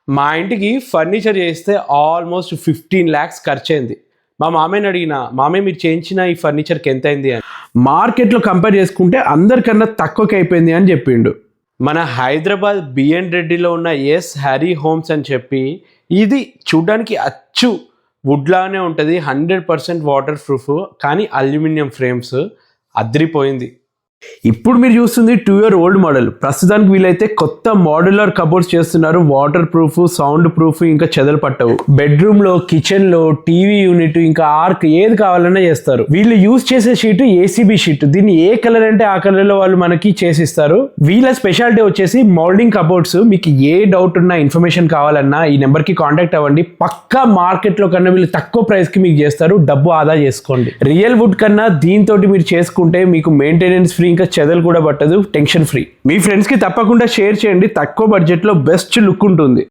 మా ఇంటికి ఫర్నిచర్ చేస్తే ఆల్మోస్ట్ 15 lakhs ఖర్చయింది. మా మామయ్యని అడిగిన, మామయ్య మీరు చేయించిన ఈ ఫర్నిచర్కి ఎంత అయింది అని. మార్కెట్లో కంపేర్ చేసుకుంటే అందరికన్నా తక్కువకి అయిపోయింది అని చెప్పిండు. మన హైదరాబాద్ బిఎన్ రెడ్డిలో ఉన్న ఎస్ హ్యారీ హోమ్స్ అని చెప్పి, ఇది చూడ్డానికి అచ్చు వుడ్లానే ఉంటుంది, 100% వాటర్ ప్రూఫ్, కానీ అల్యూమినియం ఫ్రేమ్స్, అద్రిపోయింది. ఇప్పుడు మీరు చూస్తుంది 2 year old మోడల్. ప్రస్తుతానికి వీలైతే కొత్త మాడ్యులర్ కబోర్డ్స్ చేస్తున్నారు, వాటర్ ప్రూఫ్, సౌండ్ ప్రూఫ్, ఇంకా చెదలు పట్టవు. బెడ్రూమ్ లో, కిచెన్ లో, టీవీ యూనిట్, ఇంకా ఆర్క్ ఏది కావాలన్నా చేస్తారు. వీళ్ళు యూజ్ చేసే షీట్ ఏసీబీ షీట్. దీన్ని ఏ కలర్ అంటే ఆ కలర్ లో వాళ్ళు మనకి చేసిస్తారు. వీళ్ళ స్పెషాలిటీ వచ్చేసి మౌల్డింగ్ కబోర్డ్స్. మీకు ఏ డౌట్ ఉన్నా, ఇన్ఫర్మేషన్ కావాలన్నా ఈ నెంబర్ కి కాంటాక్ట్ అవ్వండి. పక్కా మార్కెట్ లో కన్నా వీళ్ళు తక్కువ ప్రైస్ కి మీకు చేస్తారు. డబ్బు ఆదా చేసుకోండి. రియల్ వుడ్ కన్నా దీంతో మీరు చేసుకుంటే మీకు మెయింటెనెన్స్ ఫ్రీ, ఇంకా చెదలు కూడా పట్టదు, టెన్షన్ ఫ్రీ. మీ ఫ్రెండ్స్ కి తప్పకుండా షేర్ చేయండి. తక్కువ బడ్జెట్ లో బెస్ట్ లుక్ ఉంటుంది.